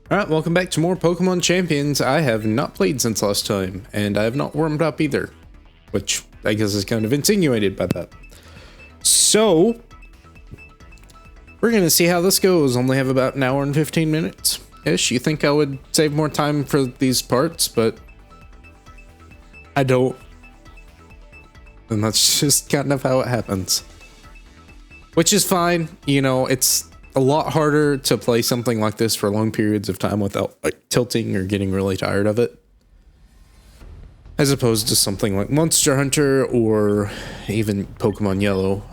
Alright, welcome back to more Pokemon Champions. I have not played since last time, and I have not warmed up either, which I guess is kind of insinuated by that. So, we're gonna see how this goes. Only have about an hour and 15 minutes-ish. You think I would save more time for these parts, but I don't. And that's just kind of how it happens. Which is fine, you know, it's a lot harder to play something like this for long periods of time without like tilting or getting really tired of it, as opposed to something like Monster Hunter or even Pokemon Yellow,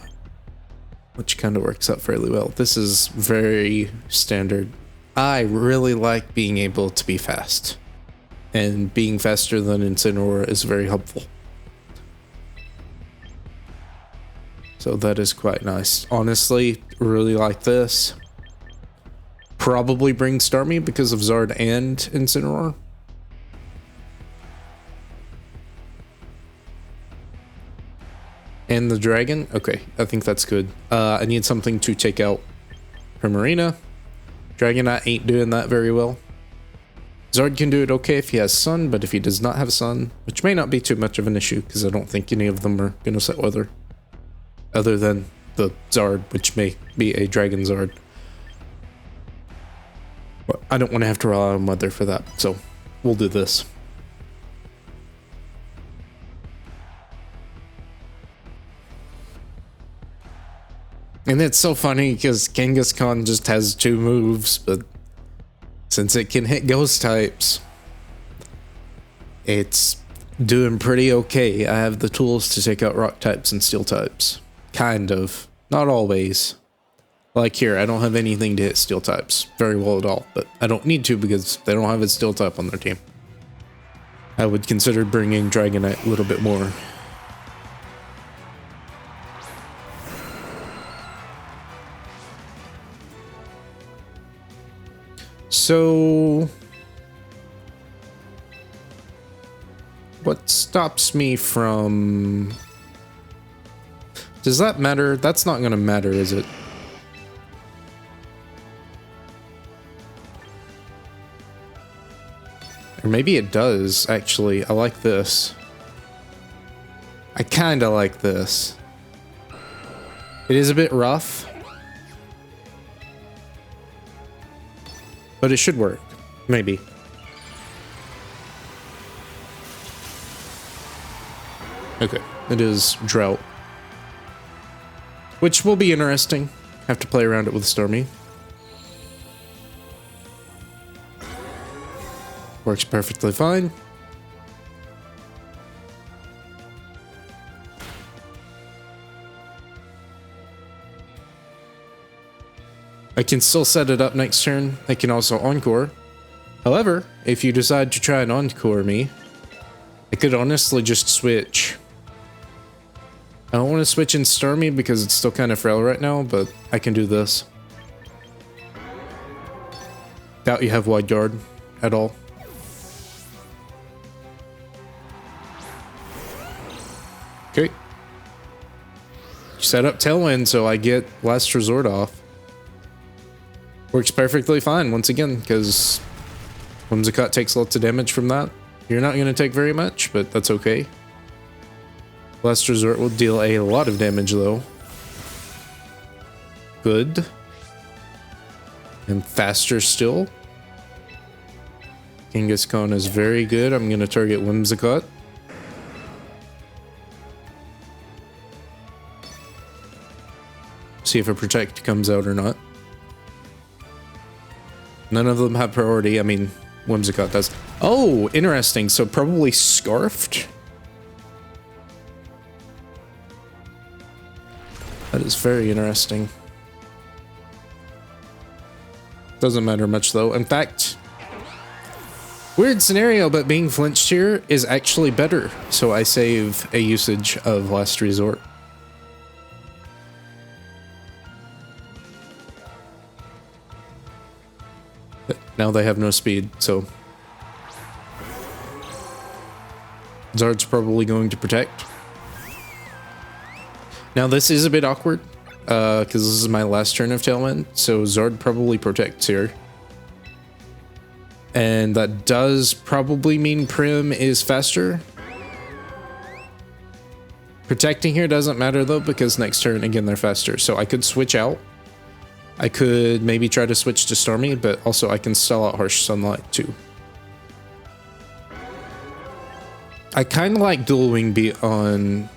which kind of works out fairly well. This is very standard. I really like being able to be fast, and being faster than Incineroar is very helpful. So that is quite nice. Honestly, really like this. Probably bring Starmie because of Zard and Incineroar. And the dragon. Okay, I think that's good. I need something to take out Primarina. Dragonite ain't doing that very well. Zard can do it okay if he has Sun, but if he does not have Sun, which may not be too much of an issue because I don't think any of them are going to set weather. Other than the Zard, which may be a Dragon Zard. But I don't want to have to rely on weather for that, so we'll do this. And it's so funny because Kangaskhan just has 2 moves, but since it can hit ghost types, it's doing pretty okay. I have the tools to take out rock types and steel types. Kind of. Not always. Like here, I don't have anything to hit steel types very well at all, but I don't need to because they don't have a steel type on their team. I would consider bringing Dragonite a little bit more. So, what stops me from... Does that matter? That's not gonna matter, is it? Or maybe it does, actually. I like this. I kinda like this. It is a bit rough, but it should work. Maybe. Okay, it is Drought. Which will be interesting. Have to play around it with Starmie. Works perfectly fine. I can still set it up next turn. I can also Encore. However, if you decide to try and Encore me, I could honestly just switch. I don't want to switch in Starmie because it's still kind of frail right now, but I can do this. Doubt you have Wide Guard at all. Okay. Set up Tailwind so I get Last Resort off. Works perfectly fine once again because Whimsicott takes lots of damage from that. You're not going to take very much, but that's okay. Last Resort will deal a lot of damage though. Good. And faster still. Kangaskhan is very good. I'm going to target Whimsicott. See if a Protect comes out or not. None of them have priority. I mean, Whimsicott does. Oh, interesting. So probably Scarfed? That is very interesting. Doesn't matter much though. In fact, weird scenario, but being flinched here is actually better. So I save a usage of Last Resort. But now they have no speed, so Zard's probably going to Protect. Now this is a bit awkward, because this is my last turn of Tailwind, so Zard probably Protects here. And that does probably mean Prim is faster. Protecting here doesn't matter though, because next turn, again, they're faster. So I could switch out. I could maybe try to switch to Stormy, but also I can stall out Harsh Sunlight too. I kind of like Dual Wing Beat on...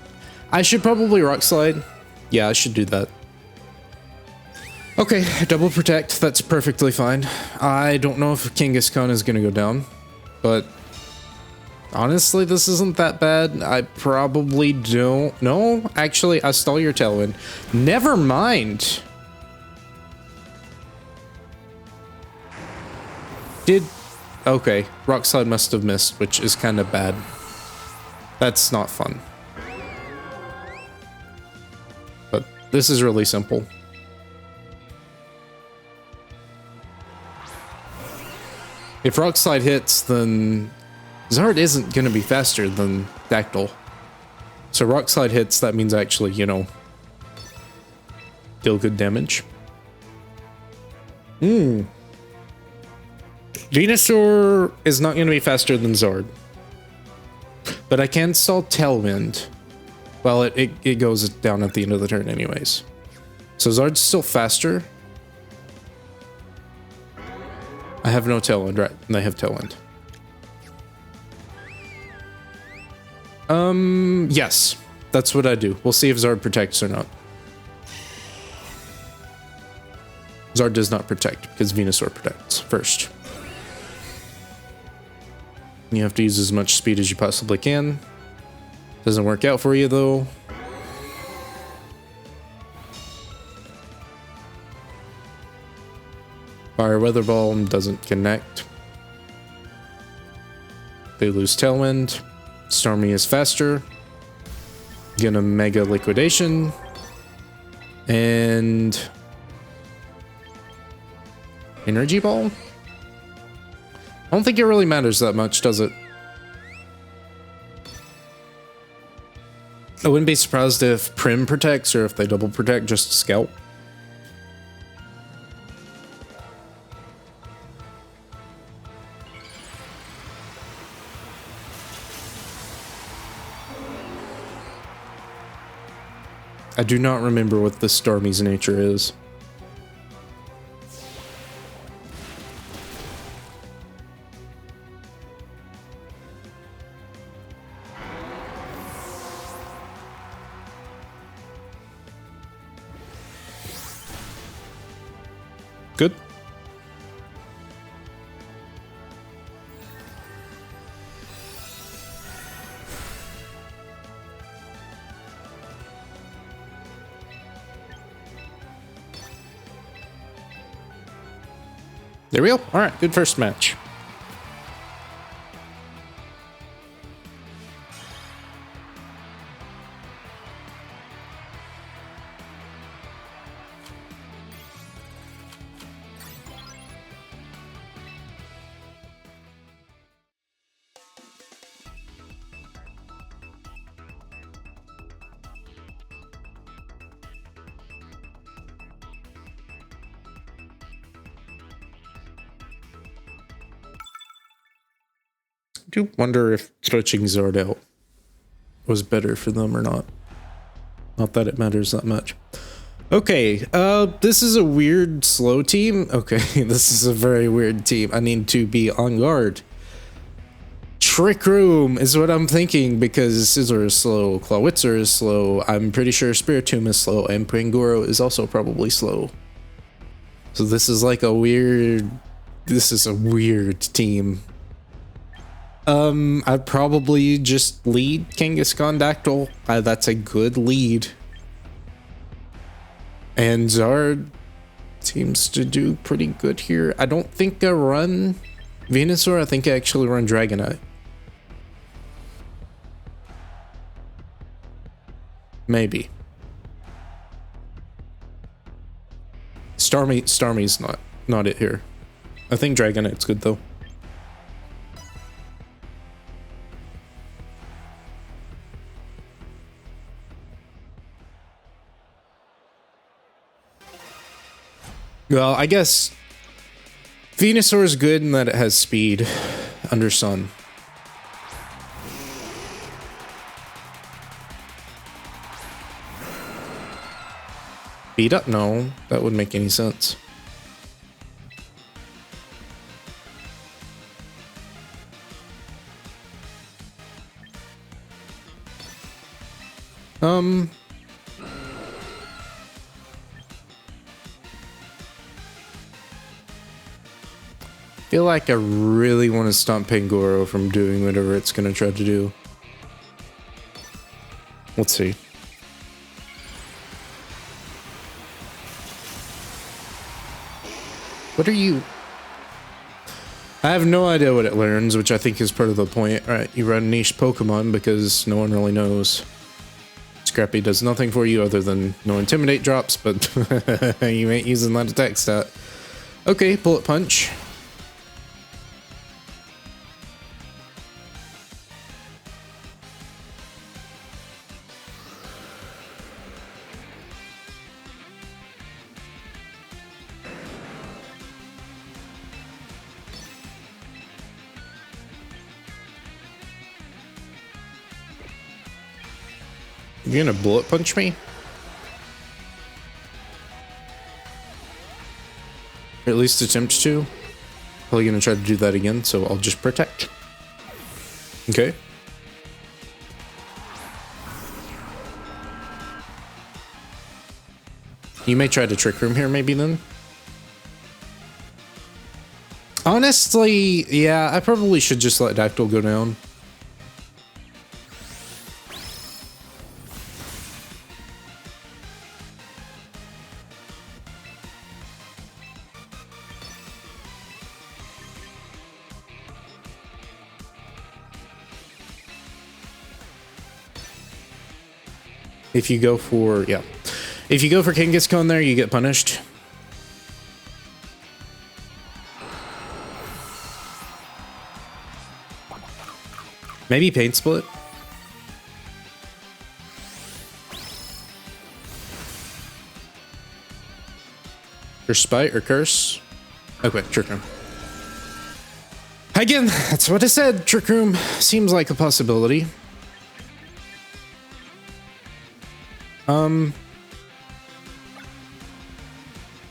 I should probably Rock Slide. Yeah, I should do that. Okay, double protect, that's perfectly fine. I don't know if Kangaskhan is gonna go down, but honestly, this isn't that bad. I probably don't... No, actually, I stole your Tailwind. Never mind. Okay, Rock Slide must have missed, which is kind of bad. That's not fun. But this is really simple. If Rock Slide hits, then Zard isn't going to be faster than Dactyl. So Rock Slide hits, that means actually, you know, deal good damage. Venusaur is not going to be faster than Zard. But I can stall Tailwind. Well, it goes down at the end of the turn anyways. So Zard's still faster. I have no Tailwind, right? And they have Tailwind. Yes. That's what I do. We'll see if Zard protects or not. Zard does not protect, because Venusaur protects first. You have to use as much speed as you possibly can. Doesn't work out for you, though. Fire Weather Ball doesn't connect. They lose Tailwind. Stormy is faster. Gonna Mega Liquidation. And... Energy Ball? I don't think it really matters that much, does it? I wouldn't be surprised if Prim protects or if they double protect just to Scalp. I do not remember what the Stormy's nature is. Good. There we go. All right, good first match. I do wonder if switching Zard out was better for them or not. Not that it matters that much. Okay, this is a weird slow team. Okay, this is a very weird team. I need to be on guard. Trick Room is what I'm thinking, because Scizor is slow, Clawitzer is slow, I'm pretty sure Spiritomb is slow, and Pangoro is also probably slow. So this is like a weird... This is a weird team. I'd probably just lead Kangaskhan Dactyl. That's a good lead. And Zard seems to do pretty good here. I don't think I run Venusaur. I think I actually run Dragonite. Maybe. Starmie's not it here. I think Dragonite's good though. Well, I guess Venusaur is good in that it has speed under Sun. Beat up? No, that wouldn't make any sense. Feel like I really want to stop Pangoro from doing whatever it's going to try to do. Let's see. What are you? I have no idea what it learns, which I think is part of the point, right? You run niche Pokemon because no one really knows. Scrappy does nothing for you other than no Intimidate drops, but you ain't using that attack stat. Okay, Bullet Punch. You gonna bullet punch me? Or at least attempt to? Probably gonna try to do that again, so I'll just protect. Okay. You may try to Trick Room here maybe then? Honestly, yeah, I probably should just let Dactyl go down. If you go for, yeah. If you go for Kangaskhan there, you get punished. Maybe Paint Split. Or Spite or Curse. Okay, Trick Room. Again, that's what I said. Trick Room seems like a possibility.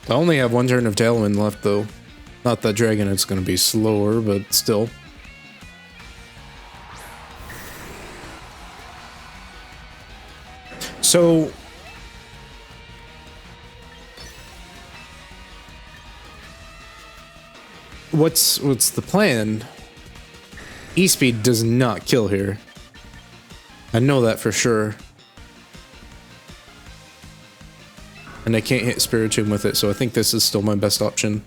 I only have one turn of Tailwind left, though. Not that Dragonite's gonna be slower, but still. So... What's the plan? E-Speed does not kill here. I know that for sure. And I can't hit Spiritomb with it, so I think this is still my best option.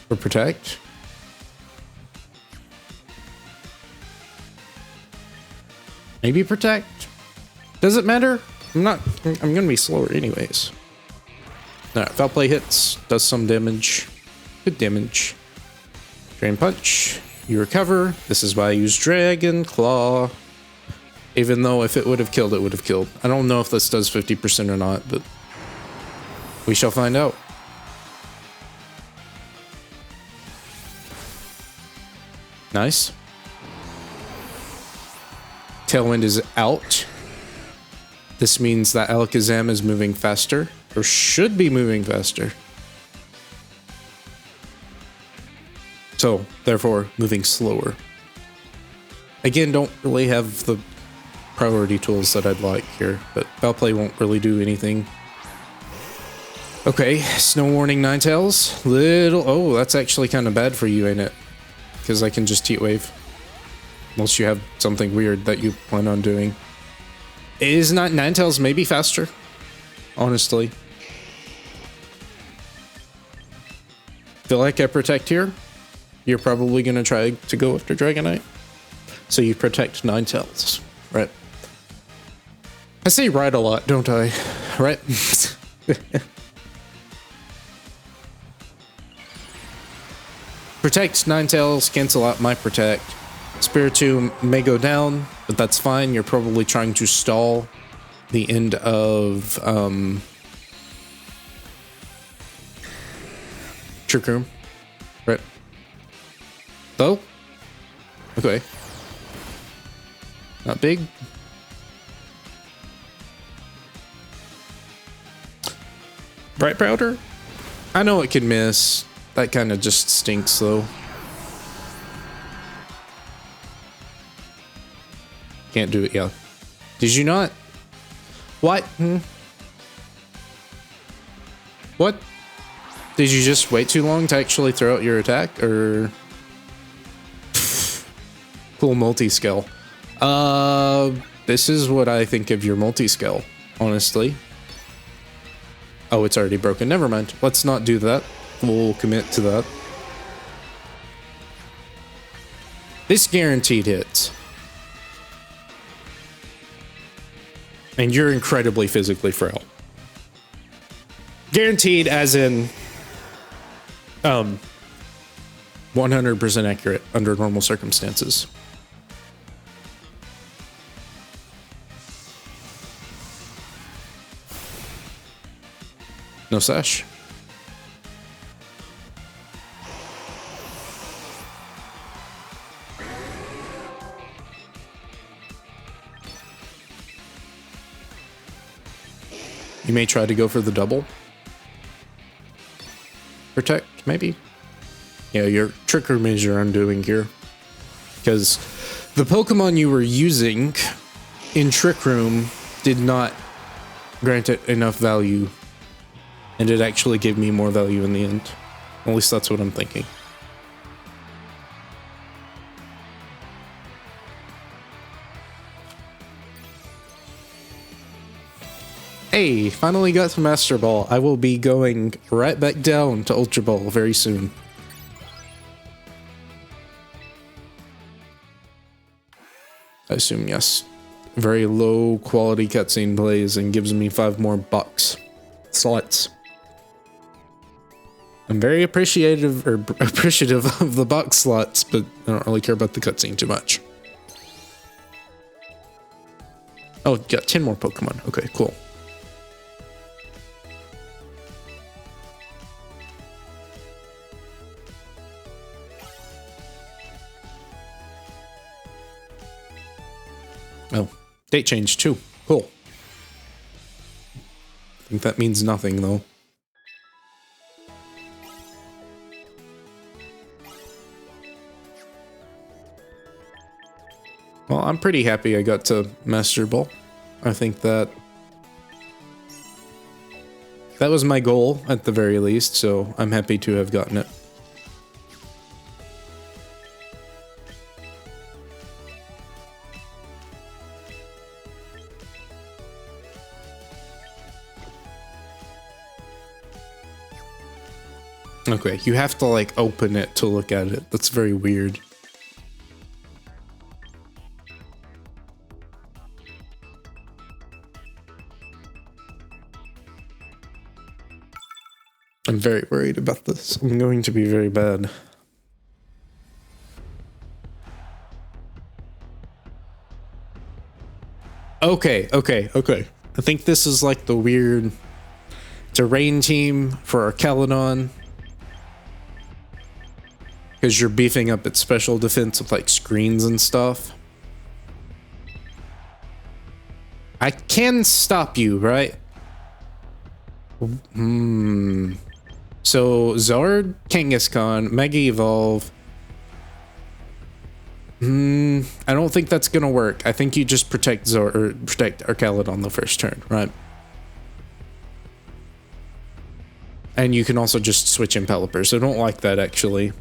For Protect. Maybe Protect? Does it matter? I'm gonna be slower anyways. Alright, Foul Play hits, does some damage. Good damage. Drain Punch. You recover. This is why I use Dragon Claw. Even though if it would have killed, it would have killed. I don't know if this does 50% or not, but we shall find out. Nice. Tailwind is out. This means that Alakazam is moving faster, or should be moving faster. So, therefore, moving slower. Again, don't really have the priority tools that I'd like here, but Foul Play won't really do anything. Okay, Snow Warning Ninetales. Oh, that's actually kind of bad for you, ain't it? Because I can just Heat Wave. Unless you have something weird that you plan on doing. Is not Ninetales maybe faster? Honestly. Feel like I protect here. You're probably going to try to go after Dragonite. So you protect Ninetales, right? I say right a lot, don't I? Right? Protect Ninetales, cancel out my Protect. Spiritomb may go down, but that's fine. You're probably trying to stall the end of Trick Room. Right. Though? Okay. Not big. Bright Powder? I know it can miss. That kind of just stinks, though. Can't do it, yeah. Did you not? What? What? Did you just wait too long to actually throw out your attack, or? Cool multi-skill. This is what I think of your multi-skill, honestly. Oh, it's already broken. Never mind. Let's not do that. We'll commit to that. This guaranteed hits. And you're incredibly physically frail. Guaranteed as in 100% accurate under normal circumstances. No sash. You may try to go for the double. Protect, maybe? Yeah, your Trick Room is your undoing here. Because the Pokemon you were using in Trick Room did not grant it enough value. And it actually gave me more value in the end. At least that's what I'm thinking. Hey, finally got to Master Ball. I will be going right back down to Ultra Ball very soon. I assume yes. Very low quality cutscene plays and gives me 5 more bucks. Slots. I'm very appreciative of the box slots, but I don't really care about the cutscene too much. Oh, got 10 more Pokemon. Okay, cool. Oh, date change too. Cool. I think that means nothing though. Well, I'm pretty happy I got to Master Ball. I think that was my goal at the very least, so I'm happy to have gotten it. Okay, you have to like open it to look at it. That's very weird. I'm very worried about this. I'm going to be very bad. Okay. I think this is like the weird terrain team for Archelodon. Because you're beefing up its special defense with like screens and stuff. I can stop you, right? So Zard, Kangaskhan, Mega Evolve. I don't think that's gonna work. I think you just protect Zard or protect Archelodon the first turn, right? And you can also just switch Impelipper, so I don't like that actually.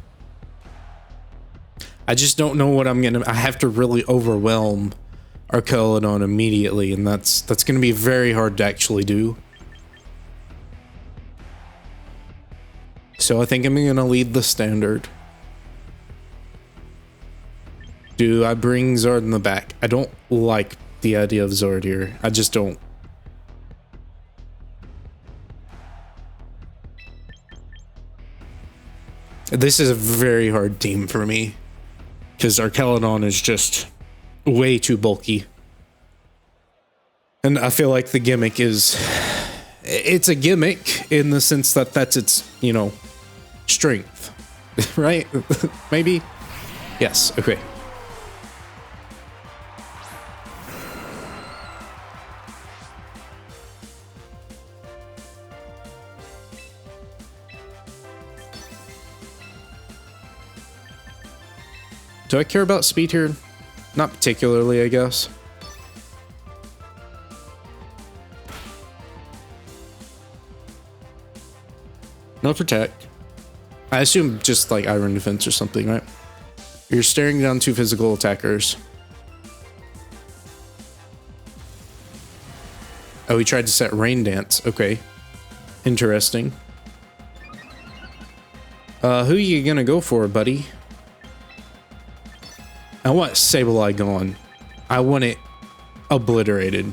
I just don't know what I have to really overwhelm Archelodon immediately, and that's gonna be very hard to actually do. So I think I'm gonna lead the standard. Do I bring Zard in the back? I don't like the idea of Zard here. I just don't. This is a very hard team for me. Because Archelodon is just way too bulky. And I feel like the gimmick is... It's a gimmick in the sense that that's its, you know, strength, right? Maybe? Yes, okay. Do I care about speed here? Not particularly, I guess. No protect. I assume just like iron defense or something, right? You're staring down two physical attackers. Oh, he tried to set rain dance. Okay. Interesting. Who you gonna go for, buddy? I want Sableye gone. I want it obliterated.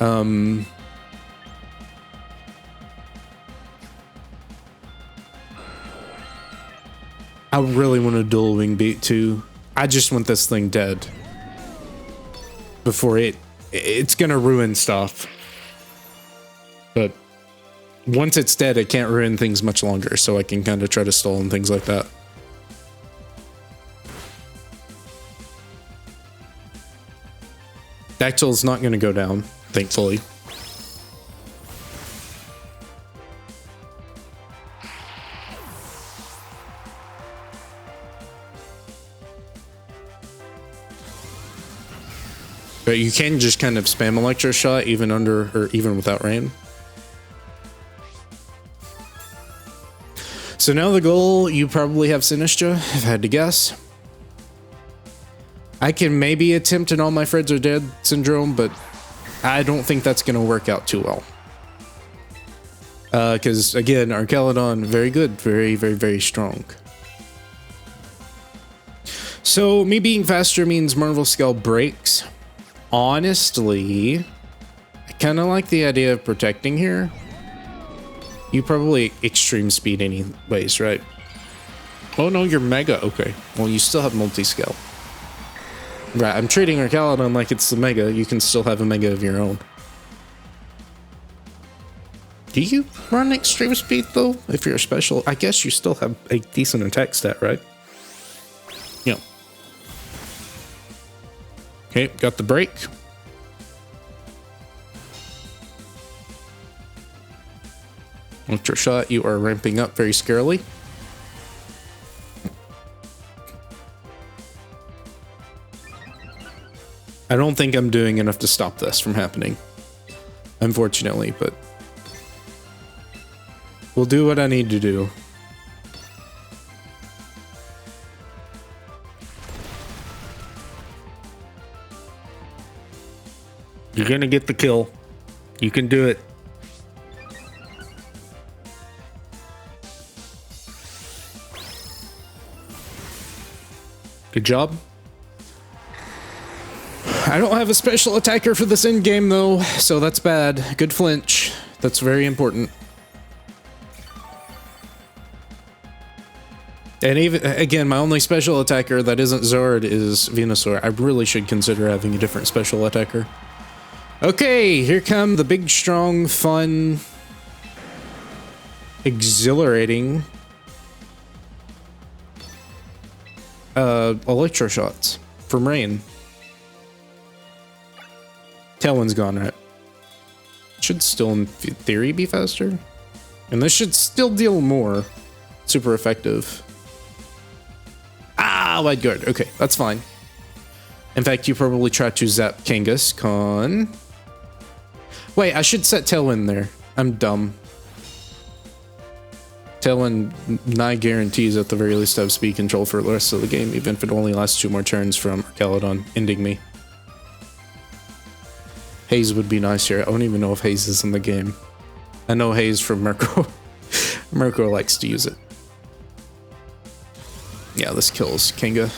I really want a dual wing beat too. I just want this thing dead before it's gonna ruin stuff. But once it's dead, it can't ruin things much longer, so I can kind of try to stall and things like that. Dactyl's not going to go down, thankfully. But you can just kind of spam Electro Shot even under or even without rain. So now the goal, you probably have Sinistra, if I had to guess. I can maybe attempt an All My Friends Are Dead syndrome, but I don't think that's going to work out too well. Because, again, Archelodon, very good. Very, very, very strong. So, me being faster means Marvel Scale breaks. Honestly, I kind of like the idea of protecting here. You probably extreme speed anyways, right? Oh, no, you're Mega. Okay. Well, you still have multi-scale. Right, I'm treating Archelodon like it's the Mega. You can still have a Mega of your own. Do you run extreme speed, though? If you're a special, I guess you still have a decent attack stat, right? Yeah. Okay, got the break. Electro Shot, you are ramping up very scarily. I don't think I'm doing enough to stop this from happening, unfortunately, but we'll do what I need to do. You're gonna get the kill. You can do it. Good job. I don't have a special attacker for this end game though, so that's bad. Good flinch. That's very important. And even, again, my only special attacker that isn't Zord is Venusaur. I really should consider having a different special attacker. Okay, here come the big, strong, fun, exhilarating Electro Shots from Rain. Tailwind's gone, right? Should still, in theory, be faster. And this should still deal more. Super effective. Ah, wide guard. Okay, that's fine. In fact, you probably try to zap Kangaskhan. Wait, I should set Tailwind there. I'm dumb. Tailwind nigh guarantees at the very least have speed control for the rest of the game, even if it only lasts 2 more turns from Archelodon ending me. Haze would be nice here. I don't even know if Haze is in the game. I know Haze from Mirko. Mirko likes to use it. Yeah, this kills Kanga.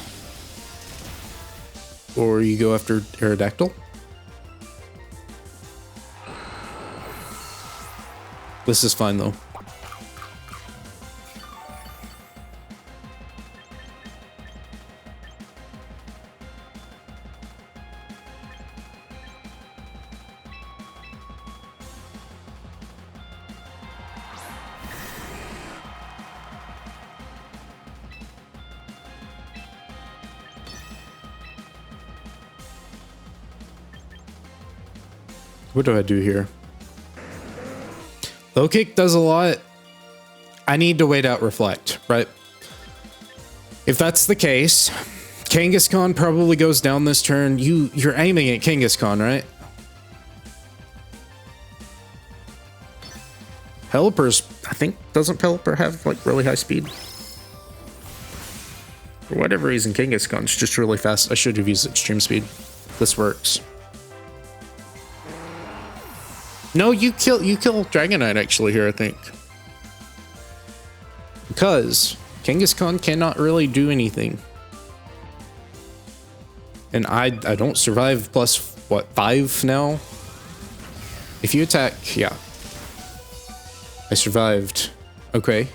Or you go after Aerodactyl. This is fine though. What do I do here? Low kick does a lot. I need to wait out reflect, right? If that's the case, Kangaskhan probably goes down this turn. You're aiming at Kangaskhan, right? Pelipper's, I think, doesn't Pelipper have like really high speed? For whatever reason, Kangaskhan's just really fast. I should have used extreme speed. This works. No, you kill Dragonite actually here, I think. Because Kangaskhan cannot really do anything. And I don't survive plus what, 5 now? If you attack, yeah. I survived. Okay.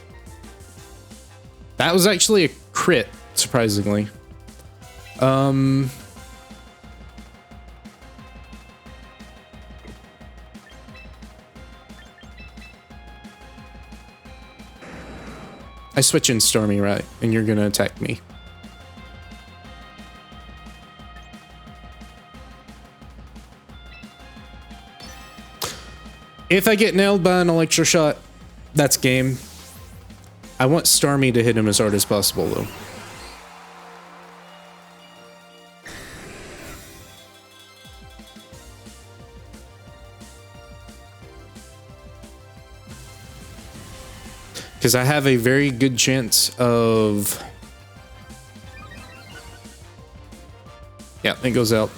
That was actually a crit, surprisingly. I switch in Stormy, right? And you're gonna attack me. If I get nailed by an Electro Shot, that's game. I want Stormy to hit him as hard as possible, though. Because I have a very good chance of... Yeah, it goes out.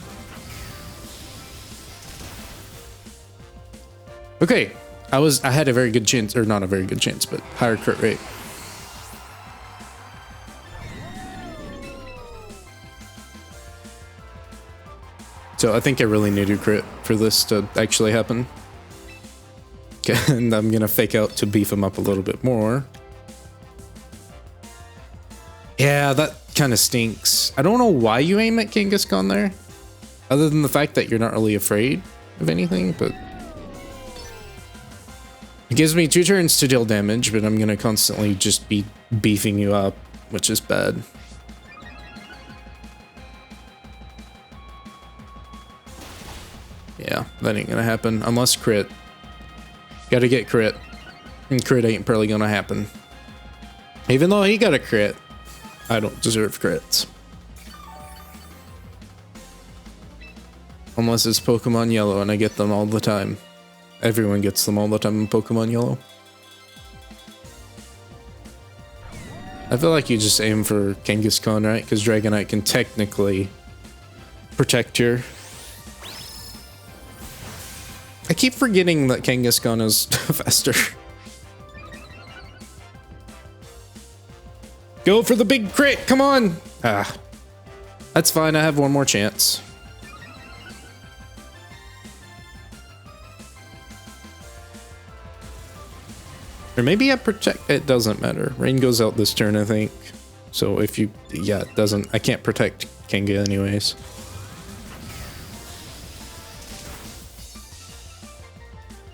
Okay, I had a very good chance, or not a very good chance, but higher crit rate. So I think I really need to crit for this to actually happen. And I'm gonna fake out to beef him up a little bit more. Yeah, that kind of stinks. I don't know why you aim at Kangaskhan there, other than the fact that you're not really afraid of anything, but it gives me 2 turns to deal damage, but I'm gonna constantly just be beefing you up, which is bad. Yeah, that ain't gonna happen unless crit. Gotta get crit. And crit ain't probably gonna happen. Even though he got a crit, I don't deserve crits. Unless it's Pokemon Yellow and I get them all the time. Everyone gets them all the time in Pokemon Yellow. I feel like you just aim for Kangaskhan, right? Because Dragonite can technically protect your... I keep forgetting that Kangaskhan is faster. Go for the big crit, come on! Ah, that's fine, I have one more chance. Or maybe I protect, it doesn't matter. Rain goes out this turn, I think. So if you, yeah, it doesn't, I can't protect Kanga anyways.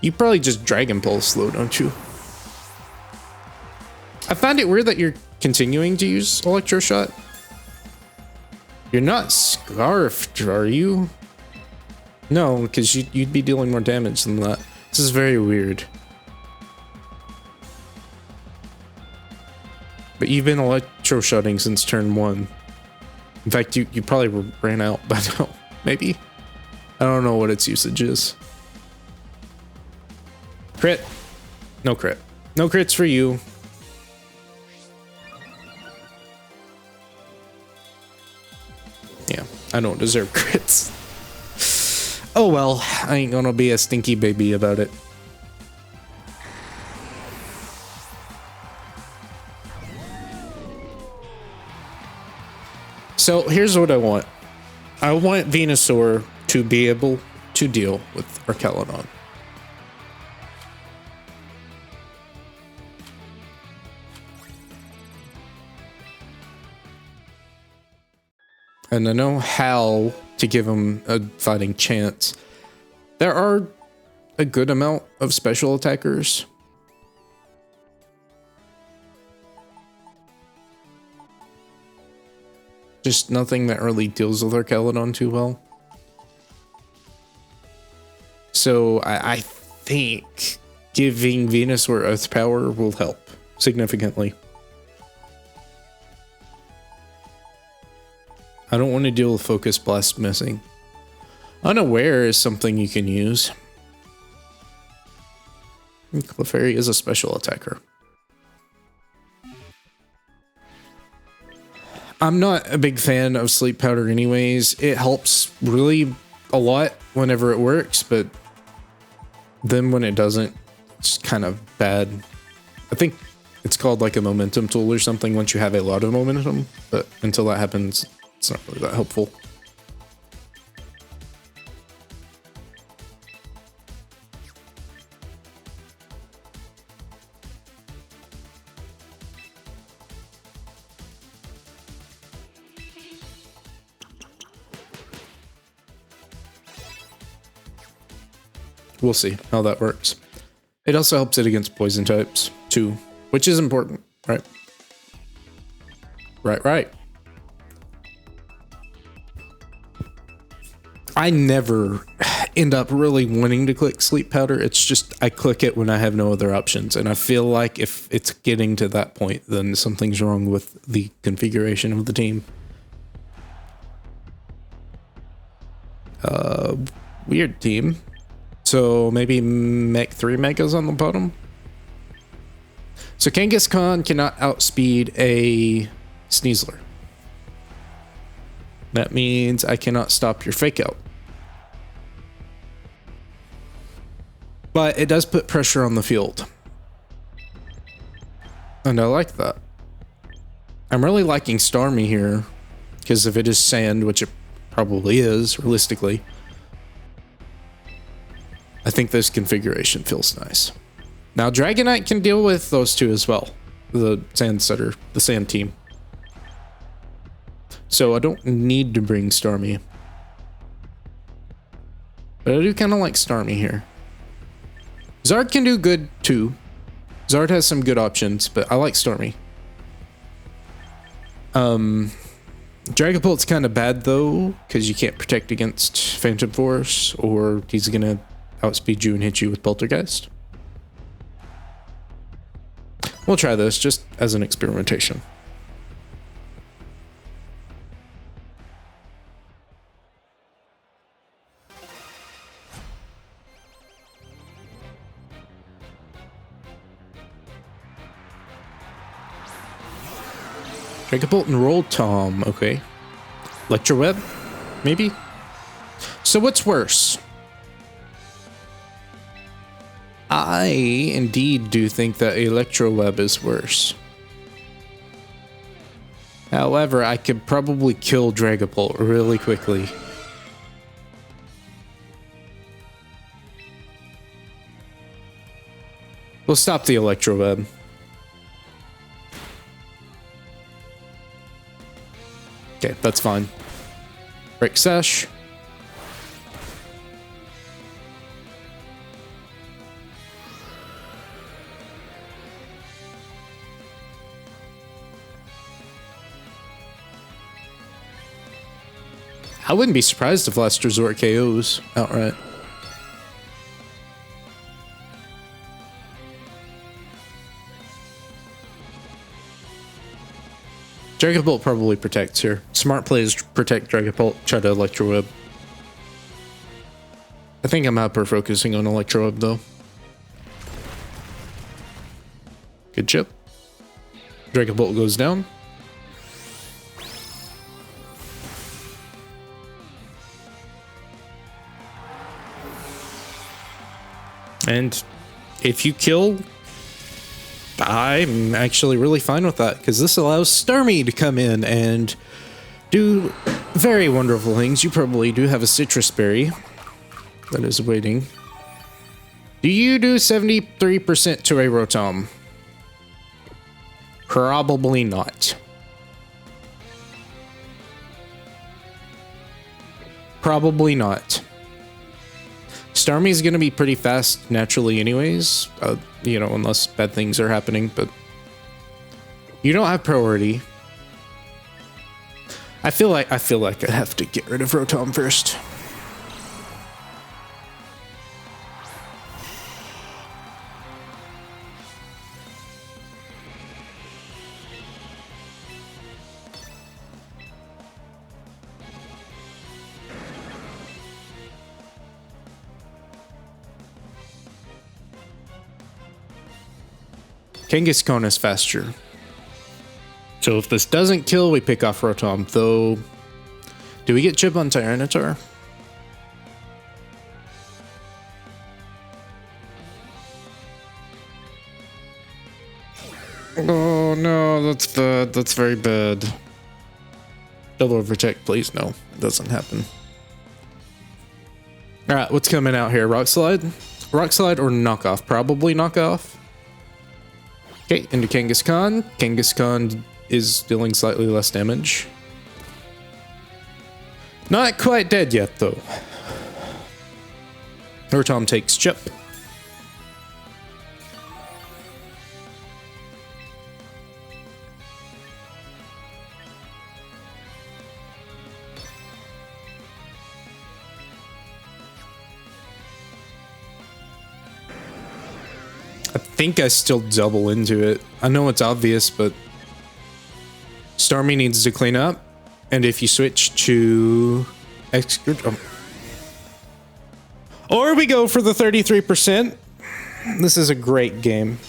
You probably just Dragon Pulse though, don't you? I find it weird that you're continuing to use Electro Shot. You're not Scarfed, are you? No, because you'd be dealing more damage than that. This is very weird. But you've been Electro Shotting since turn 1. In fact, you probably ran out by now. Maybe? I don't know what its usage is. Crit. No crit. No crits for you. Yeah, I don't deserve crits. Oh well, I ain't gonna be a stinky baby about it. So here's what I want. I want Venusaur to be able to deal with Archelodon. And I know how to give him a fighting chance. There are a good amount of special attackers. Just nothing that really deals with Archelodon too well. So I think giving Venusaur Earth Power will help significantly. I don't want to deal with Focus Blast missing. Unaware is something you can use. Clefairy is a special attacker. I'm not a big fan of Sleep Powder anyways. It helps really a lot whenever it works, but then when it doesn't, it's kind of bad. I think it's called like a momentum tool or something once you have a lot of momentum, but until that happens, it's not really that helpful. We'll see how that works. It also helps it against poison types, too, which is important, right? Right. I never end up really wanting to click Sleep Powder. It's just I click it when I have no other options. And I feel like if it's getting to that point, then something's wrong with the configuration of the team. Weird team. So maybe make 3 megas on the bottom. So Kangaskhan cannot outspeed a Sneasler. That means I cannot stop your fake out. But it does put pressure on the field. And I like that. I'm really liking Starmie here. Because if it is sand, which it probably is, realistically, I think this configuration feels nice. Now, Dragonite can deal with those two as well. The Sand Setter, the Sand team. So I don't need to bring Starmie. But I do kind of like Starmie here. Zard can do good too. Zard has some good options, but I like Starmie. Dragapult's kind of bad though, because you can't protect against Phantom Force, or he's gonna outspeed you and hit you with Poltergeist. We'll try this just as an experimentation. Dragapult and Roll Tom, okay. Electro Web, maybe? So what's worse? I indeed do think that Electro Web is worse. However, I could probably kill Dragapult really quickly. We'll stop the Electro Web. Okay, that's fine. Break Sash. I wouldn't be surprised if Last Resort KOs outright. Dragapult probably protects here. Smart plays protect Dragapult, try to Electro Web. I think I'm hyper focusing on Electro Web though. Good chip. Dragapult goes down. And if you kill, I'm actually really fine with that, because this allows Starmie to come in and do very wonderful things. You probably do have a Citrus Berry that is waiting. Do you do 73% to a Rotom? Probably not. Probably not. Starmie's going to be pretty fast naturally anyways, you know, unless bad things are happening, but you don't have priority. I feel like I have to get rid of Rotom first. Kangaskhan is faster. So if this doesn't kill, we pick off Rotom. Though, do we get chip on Tyranitar? Oh no, that's bad. That's very bad. Double protect, please. No, it doesn't happen. All right, what's coming out here? Rock Slide? Rock Slide or Knockoff? Probably Knockoff. Okay, into Kangaskhan. Kangaskhan is dealing slightly less damage. Not quite dead yet, though. Rotom takes chip. I think I still double into it. I know it's obvious, but Starmie needs to clean up. And if you switch to or we go for the 33%. This is a great game.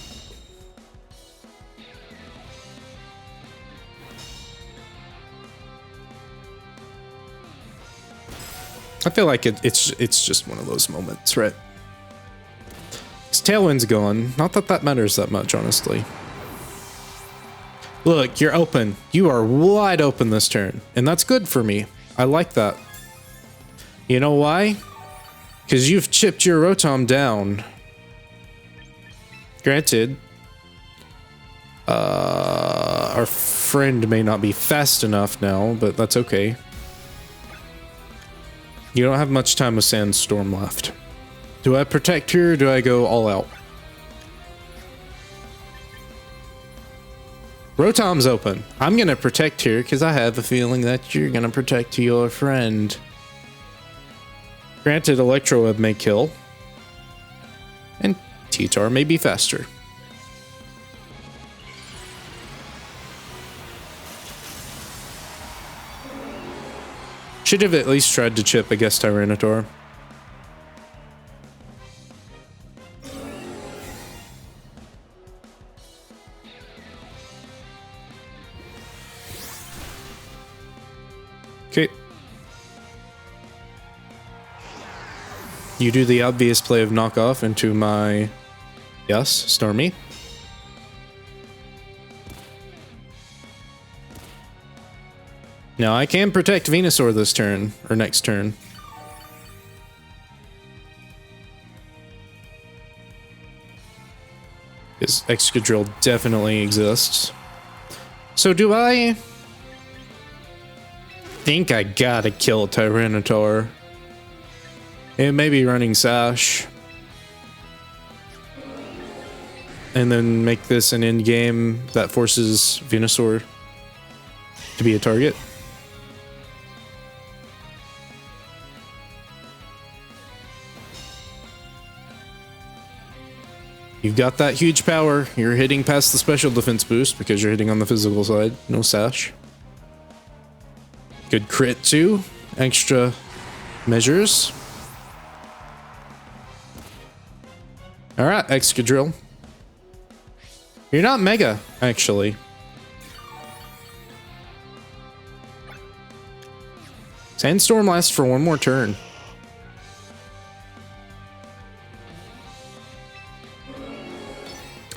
I feel like it's just one of those moments, right? Tailwind's gone. Not that that matters that much, honestly. Look, you're open. You are wide open this turn. And that's good for me. I like that. You know why? Because you've chipped your Rotom down. Granted, our friend may not be fast enough now, but that's okay. You don't have much time with Sandstorm left. Do I protect here or do I go all out? Rotom's open. I'm going to protect here because I have a feeling that you're going to protect your friend. Granted, Electro Web may kill. And T-Tar may be faster. Should have at least tried to chip against Tyranitar. Okay. You do the obvious play of knockoff into my... Yes, Starmie. Now I can protect Venusaur this turn, or next turn. Because Excadrill definitely exists. So do I... think I gotta kill Tyranitar. It may be running Sash. And then make this an end game that forces Venusaur to be a target. You've got that huge power. You're hitting past the special defense boost because you're hitting on the physical side. No Sash. Good crit too. Extra measures. Alright, Excadrill. You're not Mega, actually. Sandstorm lasts for one more turn.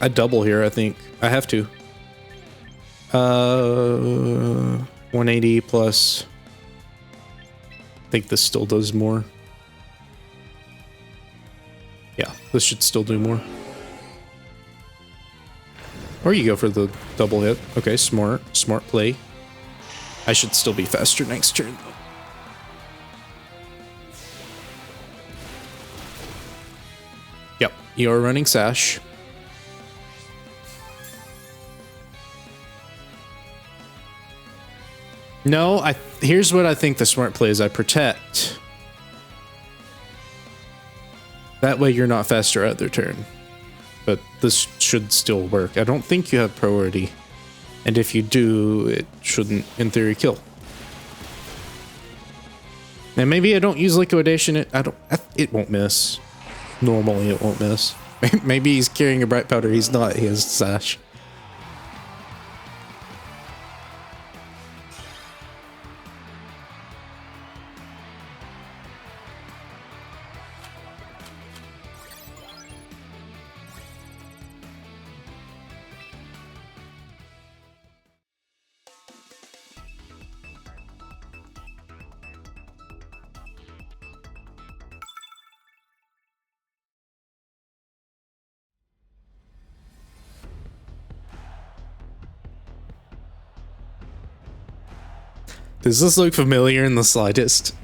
I double here, I think. I have to. 180 plus... I think this still does more. Yeah, this should still do more. Or you go for the double hit. Okay, smart. Smart play. I should still be faster next turn, though. Yep, you're running Sash. No, here's what I think the smart play is. I protect. That way you're not faster at their turn. But this should still work. I don't think you have priority. And if you do, it shouldn't, in theory, kill. And maybe I don't use liquidation. It won't miss. Normally it won't miss. Maybe he's carrying a bright powder. He's not. He has Sash. Does this look familiar in the slightest?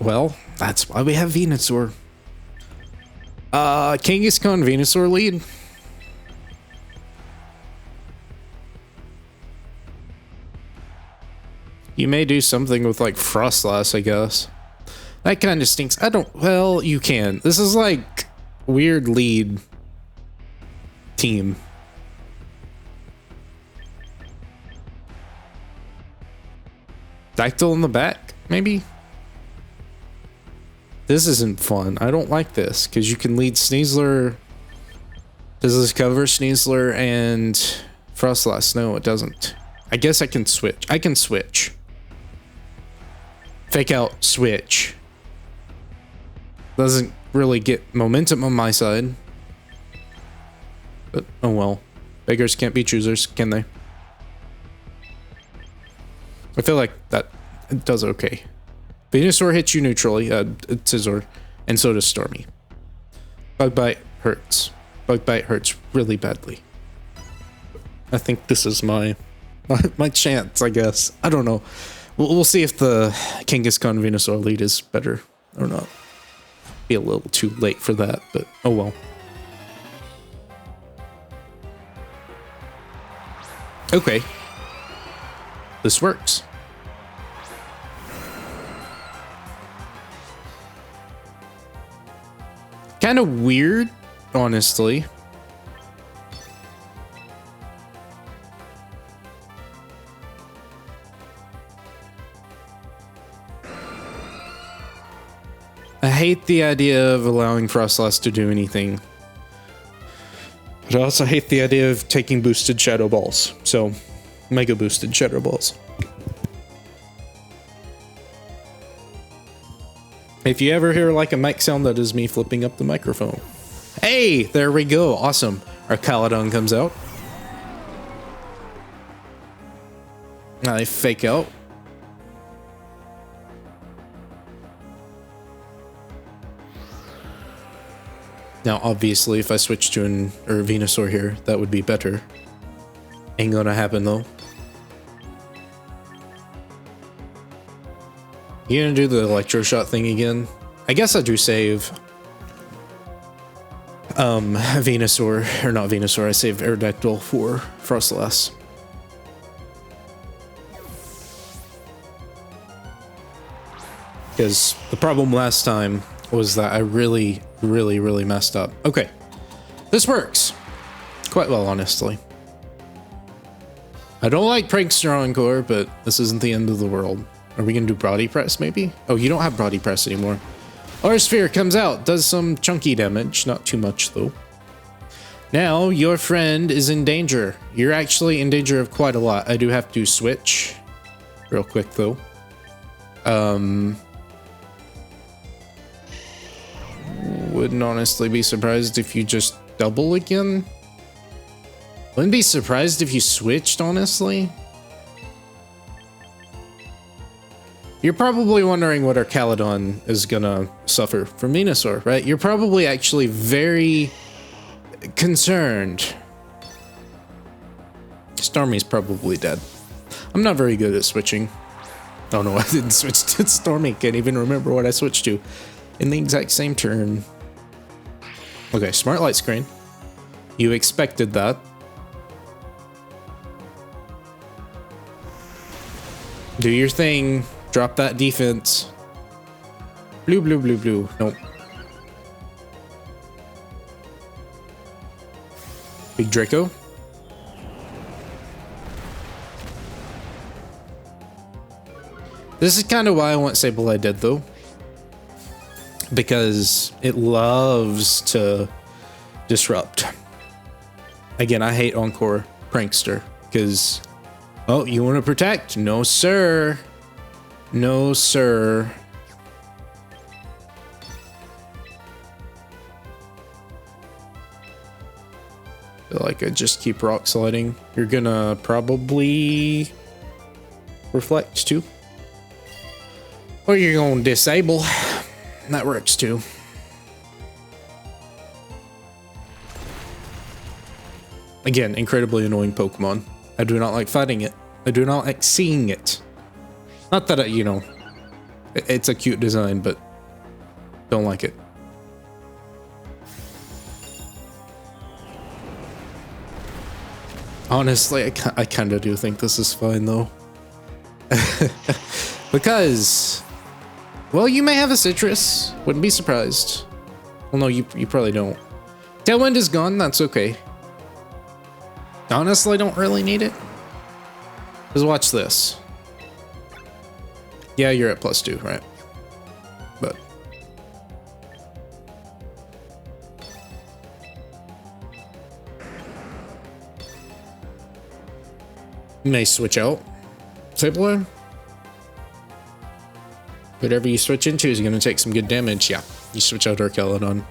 Well, that's why we have Venusaur. Kangaskhan Venusaur lead. You may do something with like Frostlass, I guess. That kind of stinks. Well, you can. This is like weird lead team. Dactyl in the back, maybe? This isn't fun. I don't like this, because you can lead Sneasler. Does this cover Sneasler and Frostlass? No, it doesn't. I guess I can switch. I can switch. Fake out, switch. Doesn't really get momentum on my side. But, oh well. Beggars can't be choosers, can they? I feel like that does okay. Venusaur hits you neutrally, Scizor, and so does Stormy. Bug Bite hurts. Bug Bite hurts really badly. I think this is my chance, I guess. I don't know. We'll see if the Kangaskhan Venusaur lead is better or not. Be a little too late for that, but oh well. Okay. This works. Kind of weird, honestly. I hate the idea of allowing Frostlass to do anything. But I also hate the idea of taking boosted Shadow Balls. So, Mega boosted Shadow Balls. If you ever hear like a mic sound, that is me flipping up the microphone. Hey, there we go. Awesome. Our Caledon comes out. I fake out. Now, obviously, if I switch to an Venusaur here, that would be better. Ain't gonna happen though. You gonna do the Electro Shot thing again? I guess I do save Venusaur, or not Venusaur, I save Aerodactyl for Frostlass. Because the problem last time was that I really messed up. Okay, this works quite well, honestly. I don't like Prankster Encore, but this isn't the end of the world. Are we gonna do Body Press, maybe? Oh, you don't have Body Press anymore. Aura Sphere comes out, does some chunky damage, not too much though. Now, your friend is in danger. You're actually in danger of quite a lot. I do have to switch real quick though. Wouldn't honestly be surprised if you just double again. Wouldn't be surprised if you switched, honestly. You're probably wondering what our Caledon is gonna suffer from Venusaur, right? You're probably actually very concerned. Stormy's probably dead. I'm not very good at switching. Oh no, I didn't switch to Stormy. Can't even remember what I switched to in the exact same turn. Okay, Smart Light Screen. You expected that. Do your thing. Drop that defense. Blue, blue, blue, blue. Nope. Big Draco. This is kind of why I want Sableye dead, though. Because it loves to Disrupt. Again, I hate Encore Prankster because, oh, you want to protect? No, sir. No, sir. Feel like I just keep rock sliding. You're gonna probably reflect too. Or you're gonna disable. That works too. Again, incredibly annoying Pokemon. I do not like fighting it. I do not like seeing it. Not that I, you know, it's a cute design, but don't like it. Honestly, I kind of do think this is fine, though. Because, well, you may have a citrus. Wouldn't be surprised. Well, no, you probably don't. Tailwind is gone. That's okay. Honestly, don't really need it. Just watch this. Yeah, you're at +2, right? But you may switch out. Disabler. Whatever you switch into is going to take some good damage. Yeah, you switch out Archelodon.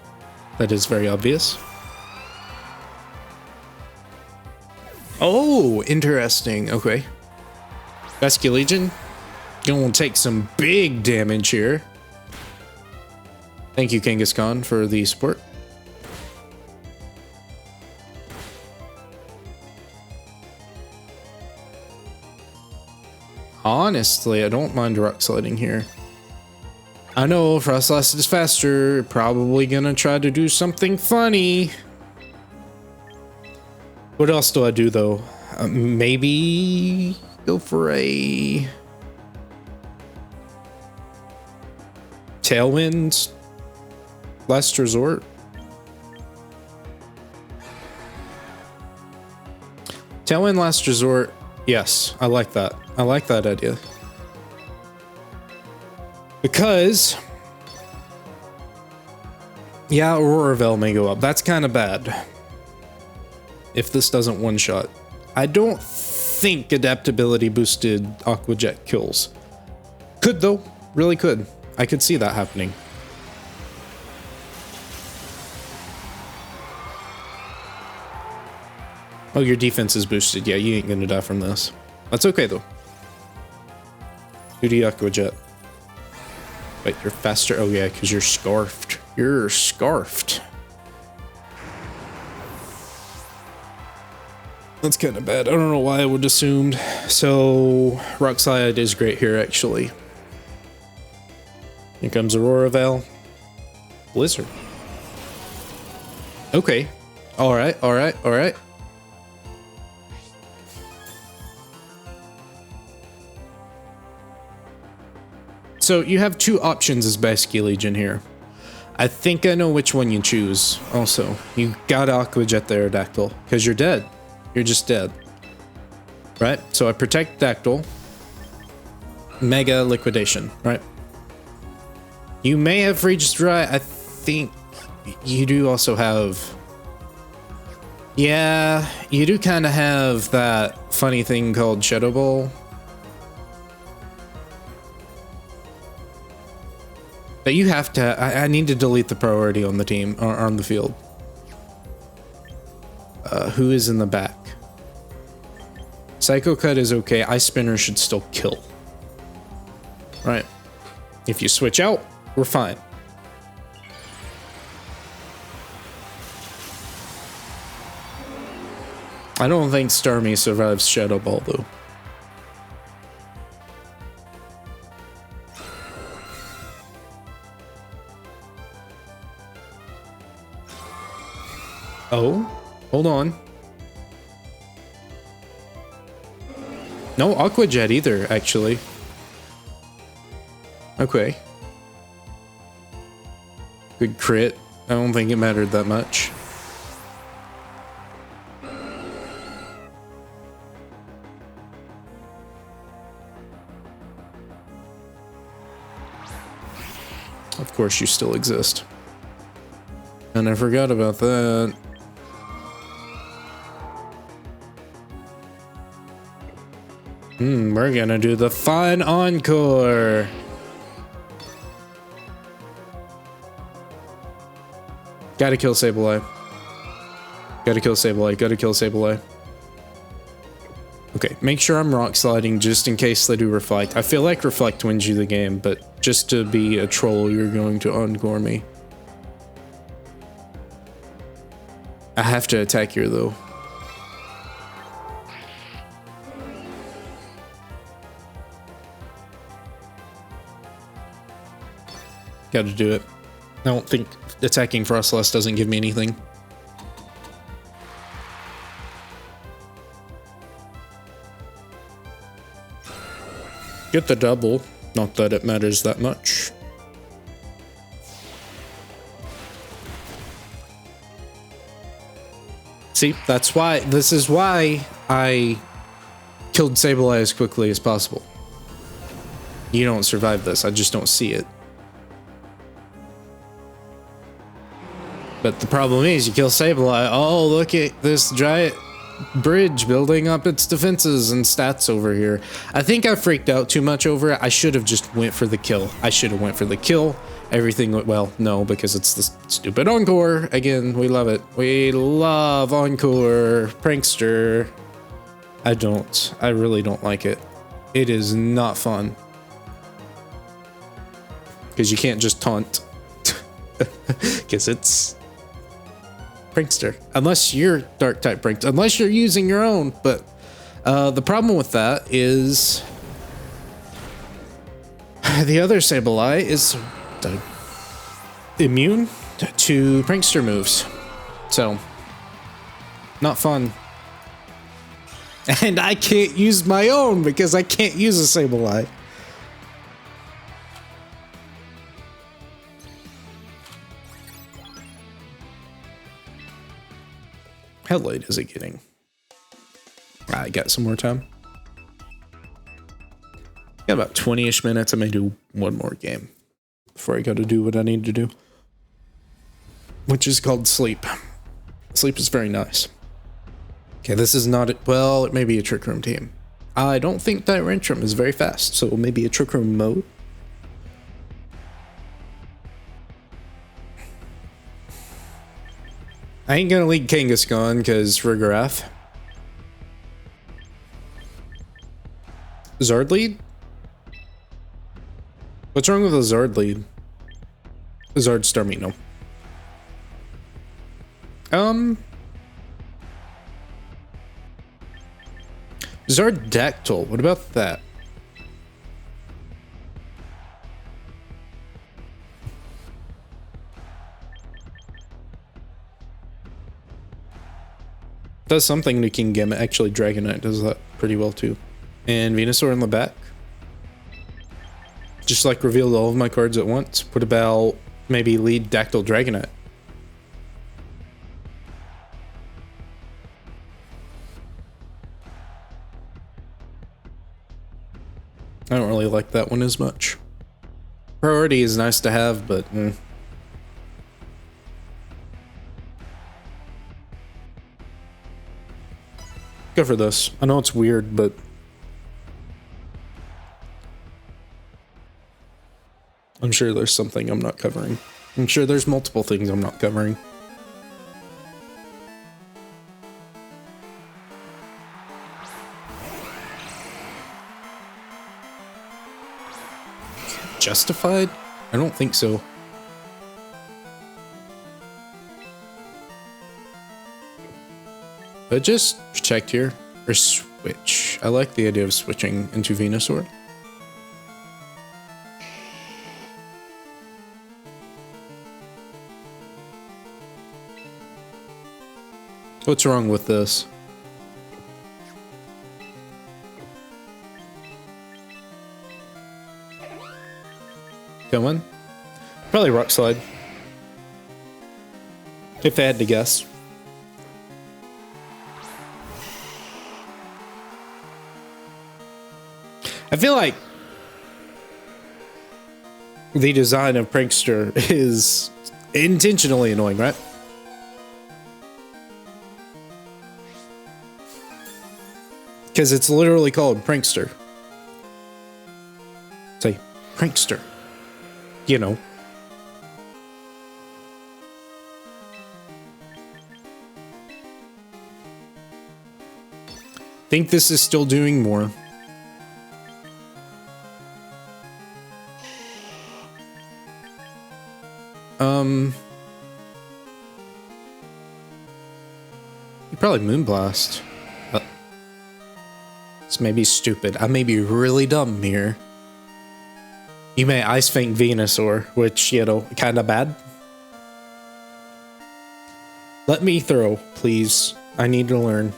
That is very obvious. Oh, interesting. Okay. Rescue Legion. Gonna take some big damage here. Thank you, Kangaskhan, for the support. Honestly, I don't mind rock sliding here. I know Frostlass is faster, probably gonna try to do something funny. What else do I do though? Maybe go for a Tailwind last resort. Tailwind last resort. Yes, I like that. I like that idea. Because, yeah, Aurora Veil may go up. That's kind of bad. If this doesn't one-shot. I don't think adaptability boosted Aqua Jet kills. Could though. Really could. I could see that happening. Oh, your defense is boosted. Yeah, you ain't gonna die from this. That's okay though. 2D Aqua Jet. Wait, you're faster? Oh yeah, because you're scarfed. You're scarfed. That's kind of bad. I don't know why I would assumed. So, Rock Slide is great here, actually. Here comes Aurora Veil. Blizzard. Okay. Alright, alright, alright. So, you have two options as Basky Legion here. I think I know which one you choose, also. You got Aqua Jet there, Dactyl, because you're dead. You're just dead. Right? So I protect Dactyl. Mega Liquidation, right? You may have Freeze Dry. I think you do also have... Yeah, you do kind of have that funny thing called Shadow Ball. But you have to... I need to delete the priority on the team, or on the field. Who is in the back? Psycho Cut is okay. Ice Spinner should still kill. Right. If you switch out, we're fine. I don't think Starmie survives Shadow Ball though. Oh, hold on. No Aqua Jet either, actually. Okay. Good crit. I don't think it mattered that much. Of course you still exist. And I forgot about that. We're gonna do the fun encore. Gotta kill Sableye. Gotta kill Sableye. Gotta kill Sableye. Okay, make sure I'm rock sliding just in case they do reflect. I feel like reflect wins you the game, but just to be a troll, you're going to encore me. I have to attack here though. Gotta do it. I don't think attacking Frostlass doesn't give me anything. Get the double. Not that it matters that much. See, that's why, this is why I killed Sableye as quickly as possible. You don't survive this, I just don't see it. But the problem is, you kill Sableye, oh, look at this giant bridge building up its defenses and stats over here. I think I freaked out too much over it. I should have just went for the kill. I should have went for the kill. Everything went well. No, because it's the stupid encore. Again, we love it. We love encore. Prankster. I really don't like it. It is not fun. Because you can't just taunt. Because it's Prankster. Unless you're dark type Prankster. Unless you're using your own. But the problem with that is the other Sableye is immune to Prankster moves. So, not fun. And I can't use my own because I can't use a Sableye. How late is it getting? I got some more time. Got about 20-ish minutes. I may do one more game before I go to do what I need to do, which is called sleep. Sleep is very nice. Okay, this is not it. Well, it may be a Trick Room team. I don't think that Rentrum is very fast, so maybe a Trick Room mode. I ain't gonna lead Kangaskhan because Rigarath. Zard lead? What's wrong with the Zard lead? Zard Starmino. Zardactyl, what about that? Does something to Kingambit. Actually, Dragonite does that pretty well too. And Venusaur in the back. Just like revealed all of my cards at once. What about maybe lead Dactyl Dragonite? I don't really like that one as much. Priority is nice to have, but go for this. I know it's weird, but I'm sure there's something I'm not covering. I'm sure there's multiple things I'm not covering. Justified? I don't think so. But just checked here. Or switch. I like the idea of switching into Venusaur. What's wrong with this? Come on. Probably Rock Slide. If I had to guess. I feel like the design of Prankster is intentionally annoying, right? Because it's literally called Prankster. Say, Prankster. You know. Think this is still doing more. You probably Moonblast. This may be stupid. I may be really dumb here. You may Ice Fang Venusaur, which, you know, kinda bad. Let me throw, please. I need to learn.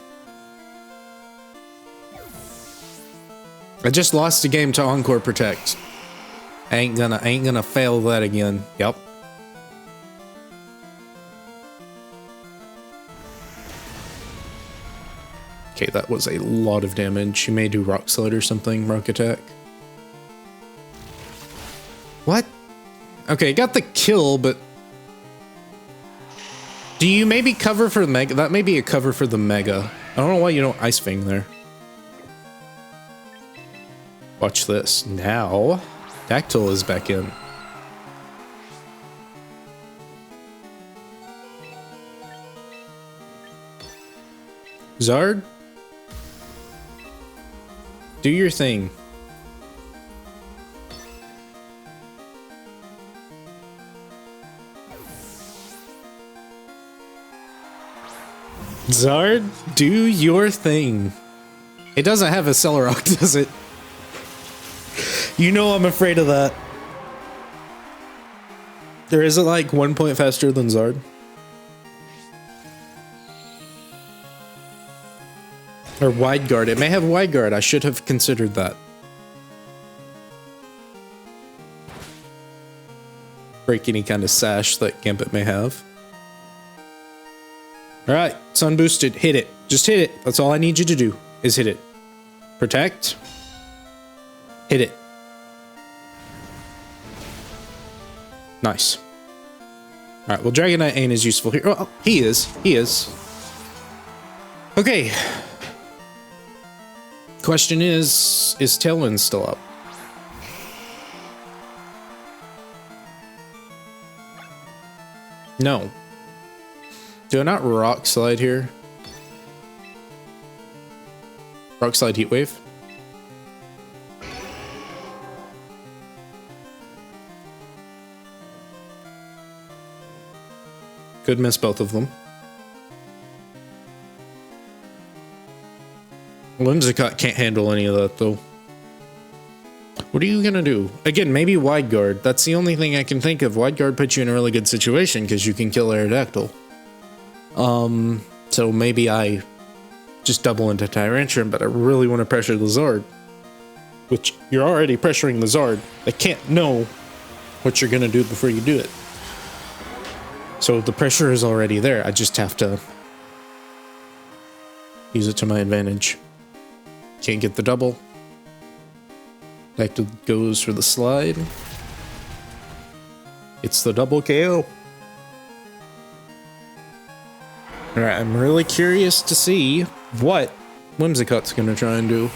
I just lost a game to Encore Protect. I ain't gonna fail that again. Yep. Okay, that was a lot of damage. You may do Rock Slide or something, Rock Attack. What? Okay, got the kill, but... Do you maybe cover for the Mega? That may be a cover for the Mega. I don't know why you don't Ice Fang there. Watch this. Now, Dactyl is back in. Zard? Do your thing. Zard, do your thing. It doesn't have a Celerock, does it? You know I'm afraid of that. There isn't like 1 point faster than Zard. Or Wide Guard. It may have Wide Guard. I should have considered that. Break any kind of sash that Gambit may have. Alright, Sun boosted. Hit it. Just hit it. That's all I need you to do, is hit it. Protect. Hit it. Nice. Alright, well, Dragonite ain't as useful here. Oh, he is. He is. Okay. Question is Tailwind still up? No. Do I not Rock Slide here? Rock Slide Heat Wave? Could miss both of them. Whimsicott can't handle any of that, though. What are you gonna do? Again, maybe Wide Guard. That's the only thing I can think of. Wide Guard puts you in a really good situation because you can kill Aerodactyl. So maybe I just double into Tyrantrum, but I really want to pressure the Zard. Which, you're already pressuring the Zard. They can't know what you're gonna do before you do it. So the pressure is already there. I just have to use it to my advantage. Can't get the double. Dactyl goes for the slide. It's the double KO. Alright, I'm really curious to see what Whimsicott's gonna try and do.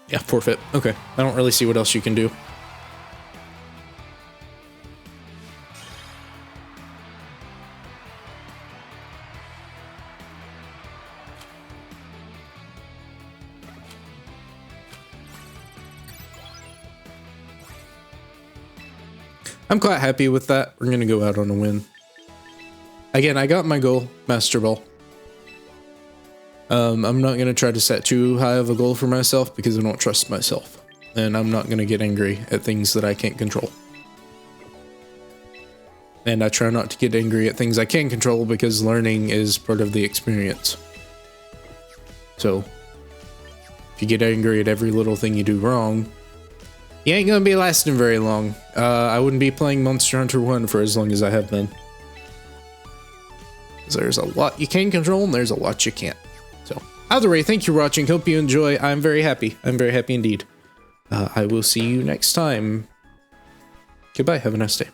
Yeah, forfeit. Okay. I don't really see what else you can do. I'm quite happy with that. We're gonna go out on a win. Again, I got my goal, Masterball. I'm not going to try to set too high of a goal for myself because I don't trust myself. And I'm not going to get angry at things that I can't control. And I try not to get angry at things I can control because learning is part of the experience. So, if you get angry at every little thing you do wrong, you ain't going to be lasting very long. I wouldn't be playing Monster Hunter 1 for as long as I have been. There's a lot you can control and there's a lot you can't. So, either way, thank you for watching. Hope you enjoy. I'm very happy. I'm very happy indeed. I will see you next time. Goodbye. Have a nice day.